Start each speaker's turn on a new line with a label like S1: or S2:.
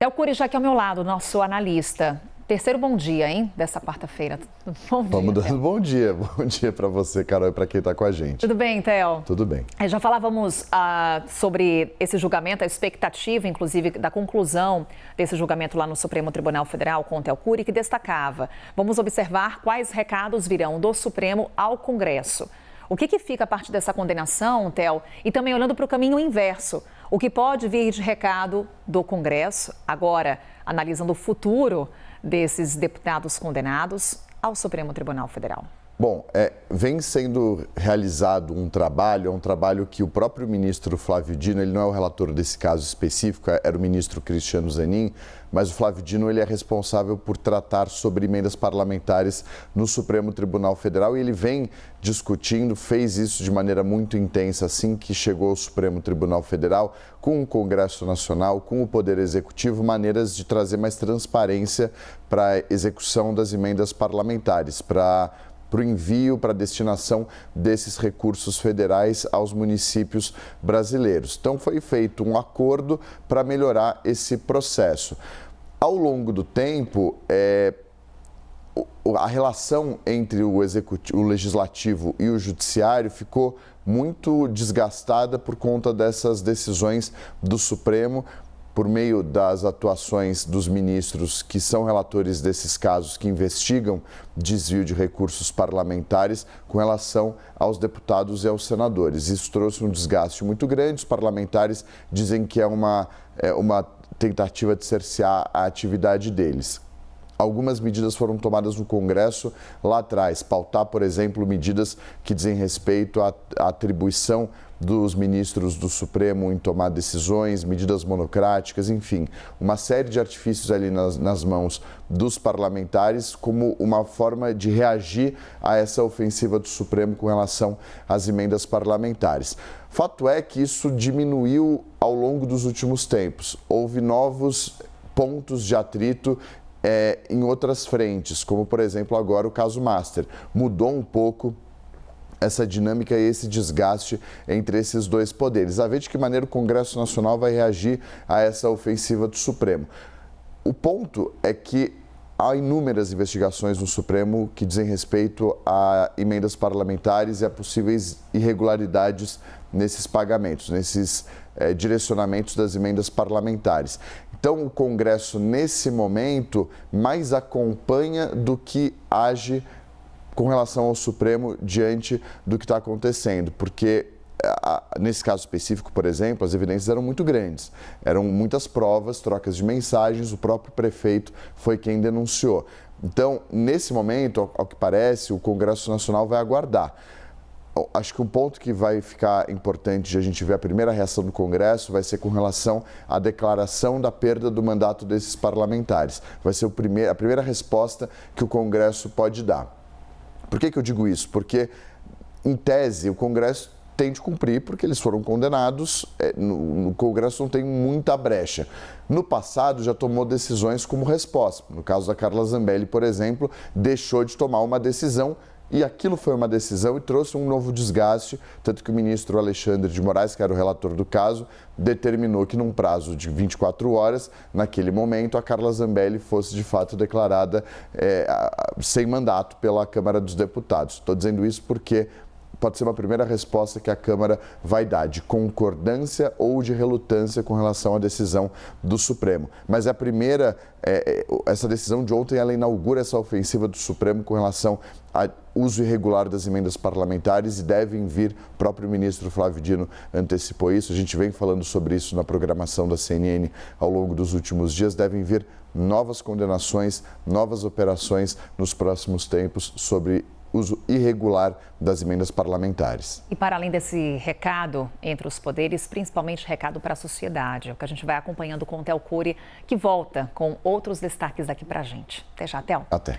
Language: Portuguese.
S1: Theo Cury já aqui ao meu lado, nosso analista. Terceiro bom dia, hein, dessa quarta-feira. Bom dia,
S2: Vamos dando
S1: Theo.
S2: bom dia. Bom dia para você, Carol, e para quem está com a gente.
S1: Tudo bem, Theo?
S2: Tudo bem.
S1: Já falávamos sobre esse julgamento, a expectativa, inclusive, da conclusão desse julgamento lá no Supremo Tribunal Federal com o Theo Cury, que destacava. Vamos observar quais recados virão do Supremo ao Congresso. O que fica a partir dessa condenação, Theo? E também olhando para o caminho inverso, o que pode vir de recado do Congresso, agora analisando o futuro desses deputados condenados ao Supremo Tribunal Federal?
S2: Bom, vem sendo realizado um trabalho que o próprio ministro Flávio Dino, ele não é o relator desse caso específico, era o ministro Cristiano Zanin, mas o Flávio Dino ele é responsável por tratar sobre emendas parlamentares no Supremo Tribunal Federal e ele vem discutindo, fez isso de maneira muito intensa assim que chegou ao Supremo Tribunal Federal, com o Congresso Nacional, com o Poder Executivo, maneiras de trazer mais transparência para a execução das emendas parlamentares, para o envio, para a destinação desses recursos federais aos municípios brasileiros. Então, foi feito um acordo para melhorar esse processo. Ao longo do tempo, a relação entre o Legislativo e o Judiciário ficou muito desgastada por conta dessas decisões do Supremo, por meio das atuações dos ministros que são relatores desses casos, que investigam desvio de recursos parlamentares com relação aos deputados e aos senadores. Isso trouxe um desgaste muito grande. Os parlamentares dizem que é uma tentativa de cercear a atividade deles. Algumas medidas foram tomadas no Congresso lá atrás, pautar, por exemplo, medidas que dizem respeito à atribuição dos ministros do Supremo em tomar decisões, medidas monocráticas, enfim, uma série de artifícios ali nas mãos dos parlamentares como uma forma de reagir a essa ofensiva do Supremo com relação às emendas parlamentares. Fato é que isso diminuiu ao longo dos últimos tempos. Houve novos pontos de atrito em outras frentes, como, por exemplo, agora o caso Master. Mudou um pouco essa dinâmica e esse desgaste entre esses dois poderes. A ver de que maneira o Congresso Nacional vai reagir a essa ofensiva do Supremo. O ponto é que há inúmeras investigações no Supremo que dizem respeito a emendas parlamentares e a possíveis irregularidades nesses pagamentos, nesses direcionamentos das emendas parlamentares. Então, o Congresso, nesse momento, mais acompanha do que age com relação ao Supremo diante do que está acontecendo, porque nesse caso específico, por exemplo, as evidências eram muito grandes, eram muitas provas, trocas de mensagens, o próprio prefeito foi quem denunciou. Então, nesse momento, ao que parece, o Congresso Nacional vai aguardar. Acho que um ponto que vai ficar importante de a gente ver a primeira reação do Congresso vai ser com relação à declaração da perda do mandato desses parlamentares. Vai ser a primeira resposta que o Congresso pode dar. Por que eu digo isso? Porque, em tese, o Congresso tem de cumprir, porque eles foram condenados, no Congresso não tem muita brecha. No passado, já tomou decisões como resposta. No caso da Carla Zambelli, por exemplo, deixou de tomar uma decisão e aquilo foi uma decisão e trouxe um novo desgaste, tanto que o ministro Alexandre de Moraes, que era o relator do caso, determinou que num prazo de 24 horas, naquele momento, a Carla Zambelli fosse de fato declarada sem mandato pela Câmara dos Deputados. Estou dizendo isso porque pode ser uma primeira resposta que a Câmara vai dar, de concordância ou de relutância com relação à decisão do Supremo. Mas essa decisão de ontem, ela inaugura essa ofensiva do Supremo com relação ao uso irregular das emendas parlamentares e devem vir, o próprio ministro Flávio Dino antecipou isso, a gente vem falando sobre isso na programação da CNN ao longo dos últimos dias, devem vir novas condenações, novas operações nos próximos tempos sobre uso irregular das emendas parlamentares.
S1: E para além desse recado entre os poderes, principalmente recado para a sociedade, é o que a gente vai acompanhando com o Theo Cury, que volta com outros destaques aqui para a gente. Até já, Theo.
S2: Até.